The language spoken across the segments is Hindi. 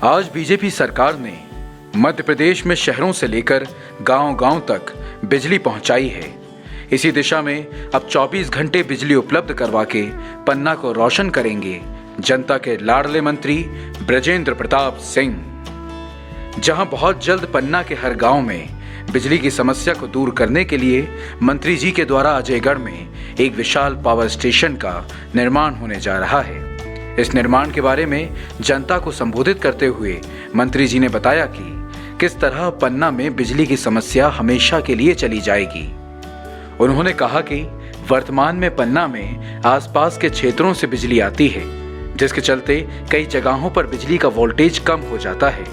आज बीजेपी सरकार ने मध्य प्रदेश में शहरों से लेकर गांव-गांव तक बिजली पहुंचाई है। इसी दिशा में अब 24 घंटे बिजली उपलब्ध करवा के पन्ना को रोशन करेंगे जनता के लाडले मंत्री बृजेंद्र प्रताप सिंह। जहां बहुत जल्द पन्ना के हर गांव में बिजली की समस्या को दूर करने के लिए मंत्री जी के द्वारा अजयगढ़ में एक विशाल पावर स्टेशन का निर्माण होने जा रहा है। इस निर्माण के बारे में जनता को संबोधित करते हुए मंत्री जी ने बताया कि किस तरह पन्ना में बिजली की समस्या हमेशा के लिए चली जाएगी। उन्होंने कहा कि वर्तमान में पन्ना में आसपास के क्षेत्रों से बिजली आती है, जिसके चलते कई जगहों पर बिजली का वोल्टेज कम हो जाता है।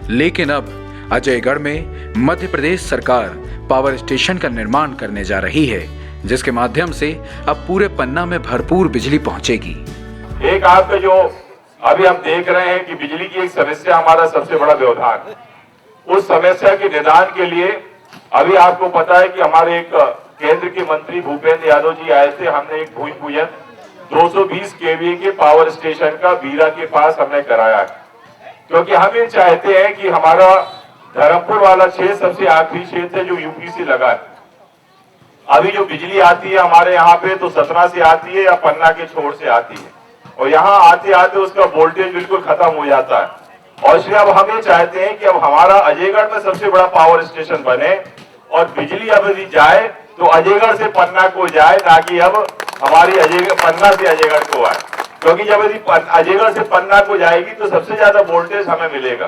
लेकिन अब अजयगढ़ में मध्य प्रदेश सरकार पावर स्टेशन का निर्माण करने जा रही है, जिसके माध्यम से अब पूरे पन्ना में भरपूर बिजली पहुंचेगी। एक आपका जो अभी हम देख रहे हैं कि बिजली की एक समस्या हमारा सबसे बड़ा व्यवधान है। उस समस्या के निदान के लिए अभी आपको पता है कि हमारे एक केंद्र के मंत्री भूपेंद्र यादव जी आए थे। हमने एक भूमि पूजन 220 केवीए के पावर स्टेशन का बीरा के पास हमने कराया है, क्योंकि हम ये चाहते हैं कि हमारा धर्मपुर वाला क्षेत्र सबसे आखिरी क्षेत्र है जो यूपी से लगा है। अभी जो बिजली आती है हमारे यहाँ पे तो सतना से आती है या पन्ना के छोर से आती है, और यहाँ आते आते उसका वोल्टेज बिल्कुल खत्म हो जाता है। और इसलिए अब हम ये चाहते हैं कि अब हमारा अजयगढ़ में सबसे बड़ा पावर स्टेशन बने और बिजली अब यदि जाए तो अजयगढ़ से पन्ना को जाए, ना कि अब हमारी पन्ना से अजयगढ़ को आए। क्योंकि जब यदि अजयगढ़ से पन्ना को जाएगी तो सबसे ज्यादा वोल्टेज हमें मिलेगा,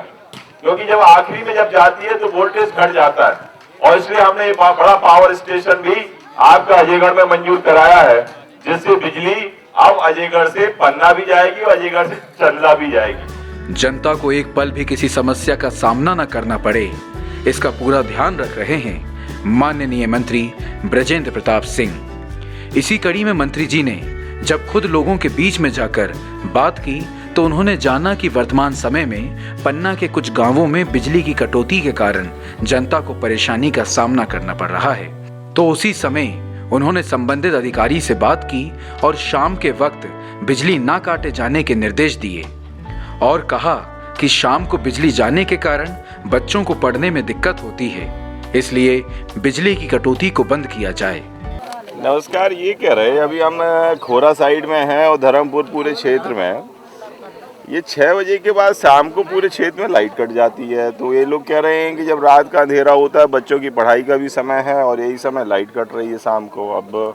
क्योंकि जब आखिरी में जब जाती है तो वोल्टेज घट जाता है। और इसलिए हमने ये बड़ा पावर स्टेशन भी आपका अजयगढ़ में मंजूर कराया है, जिससे बिजली अब अजयगढ़ से पन्ना भी जाएगी और अजयगढ़ से चंदला भी जाएगी। जनता को एक पल भी किसी समस्या का सामना न करना पड़े, इसका पूरा ध्यान रख रहे हैं माननीय मंत्री बृजेंद्र प्रताप सिंह। इसी कड़ी में मंत्री जी ने जब खुद लोगों के बीच में जाकर बात की तो उन्होंने जाना कि वर्तमान समय में पन्ना के कुछ गांवों में बिजली की कटौती के कारण जनता को परेशानी का सामना करना पड़ रहा है। तो उसी समय उन्होंने संबंधित अधिकारी से बात की और शाम के वक्त बिजली ना काटे जाने के निर्देश दिए और कहा कि शाम को बिजली जाने के कारण बच्चों को पढ़ने में दिक्कत होती है, इसलिए बिजली की कटौती को बंद किया जाए। नमस्कार, ये कह रहे हैं अभी हम खोरा साइड में हैं और धर्मपुर पूरे क्षेत्र में ये 6 बजे के बाद शाम को पूरे क्षेत्र में लाइट कट जाती है। तो ये लोग कह रहे हैं कि जब रात का अंधेरा होता है, बच्चों की पढ़ाई का भी समय है और यही समय लाइट कट रही है शाम को। अब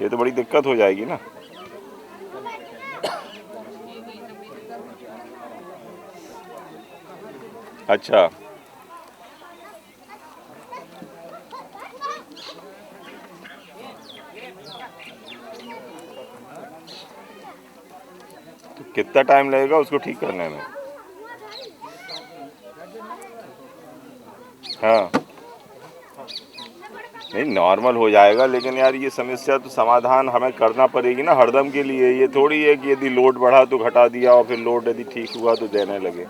ये तो बड़ी दिक्कत हो जाएगी ना। अच्छा, तो कितना टाइम लगेगा उसको ठीक करने में? हाँ, नहीं नॉर्मल हो जाएगा, लेकिन यार ये समस्या तो समाधान हमें करना पड़ेगी ना हरदम के लिए। ये थोड़ी है कि यदि लोड बढ़ा तो घटा दिया और फिर लोड यदि ठीक हुआ तो देने लगे।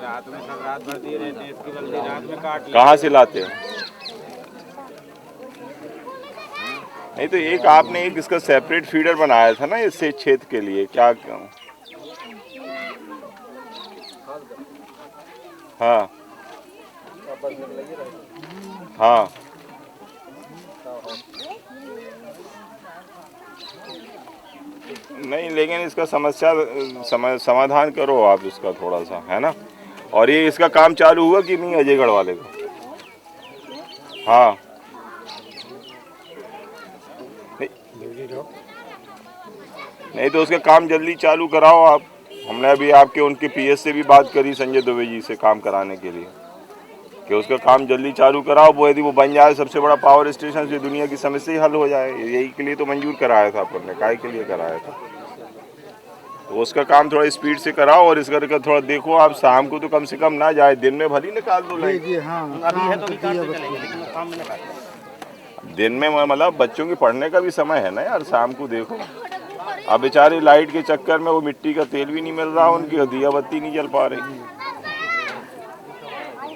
रात में सब रात भर दिए रहते हैं, इसकी बल्कि रात में काट कहाँ से लाते हैं? नहीं तो एक आपने एक इसका सेपरेट फीडर बनाया था ना इससे क्षेत्र के लिए, क्या? हाँ हाँ, नहीं लेकिन इसका समाधान करो आप इसका थोड़ा सा, है ना। और ये इसका काम चालू हुआ कि नहीं अजयगढ़ वाले का? हाँ, नहीं तो उसका काम जल्दी चालू कराओ आप। हमने अभी आपके उनके पीएस से भी बात करी, संजय दुबे जी से, काम कराने के लिए कि उसका काम जल्दी चालू कराओ। वो यदि वो बन जाए सबसे बड़ा पावर स्टेशन, से दुनिया की समस्या ही हल हो जाए। यही के लिए तो मंजूर कराया था अपन ने, काय के लिए कराया था। तो उसका काम थोड़ा स्पीड से कराओ और इस करके थोड़ा देखो आप, शाम को तो कम से कम ना जाए, दिन में भली निकाल दो लाइट। दिन में मतलब बच्चों के पढ़ने का भी समय है ना यार, शाम को देखो। अब बेचारे लाइट के चक्कर में वो मिट्टी का तेल भी नहीं मिल रहा, उनकी दिया बत्ती नहीं जल पा रही।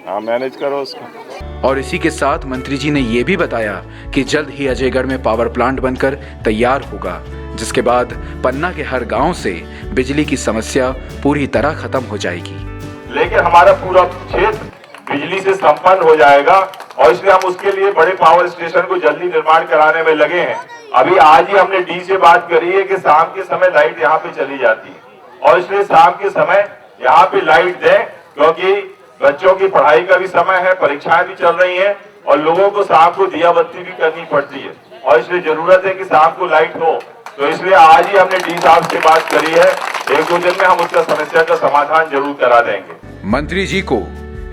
हाँ, मैनेज करो उसको। और इसी के साथ मंत्री जी ने ये भी बताया कि जल्द ही अजयगढ़ में पावर प्लांट बनकर तैयार होगा, जिसके बाद पन्ना के हर गांव से बिजली की समस्या पूरी तरह खत्म हो जाएगी। लेकिन हमारा पूरा क्षेत्र बिजली से संपन्न हो जाएगा और इसलिए हम उसके लिए बड़े पावर स्टेशन को जल्दी निर्माण कराने में लगे हैं। अभी आज ही हमने डी से बात करी है कि शाम के समय लाइट यहाँ पे चली जाती है और इसलिए शाम के समय यहाँ पे लाइट दें, क्योंकि बच्चों की पढ़ाई का भी समय है, परीक्षाएं भी चल रही हैं और लोगों को शाम को दिया बत्ती भी करनी पड़ती है और इसलिए जरूरत है कि शाम को लाइट हो। तो इसलिए आज ही हमने डी साहब से बात करी है, 1-2 दिन में हम उसका समस्या का समाधान जरूर करा देंगे। मंत्री जी को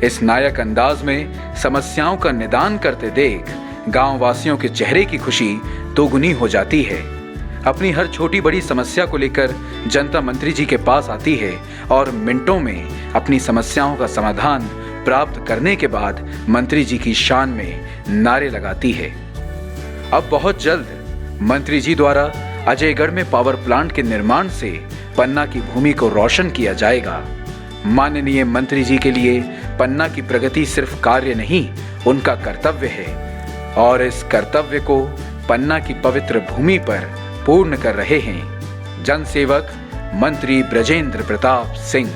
इस नायक अंदाज में समस्याओं का निदान करते देख गांव वासियों के चेहरे की खुशी दोगुनी हो जाती है। अपनी हर छोटी बड़ी समस्या को लेकर जनता मंत्री जी के पास आती है और मिनटों में अपनी समस्याओं का समाधान प्राप्त करने के बाद मंत्री जी की शान में नारे लगाती है। अब बहुत जल्द मंत्री जी द्वारा अजयगढ़ में पावर प्लांट के निर्माण से पन्ना की भूमि को रोशन किया जाएगा। माननीय मंत्री जी के लिए पन्ना की प्रगति सिर्फ कार्य नहीं, उनका कर्तव्य है और इस कर्तव्य को पन्ना की पवित्र भूमि पर पूर्ण कर रहे हैं जनसेवक मंत्री ब्रजेंद्र प्रताप सिंह।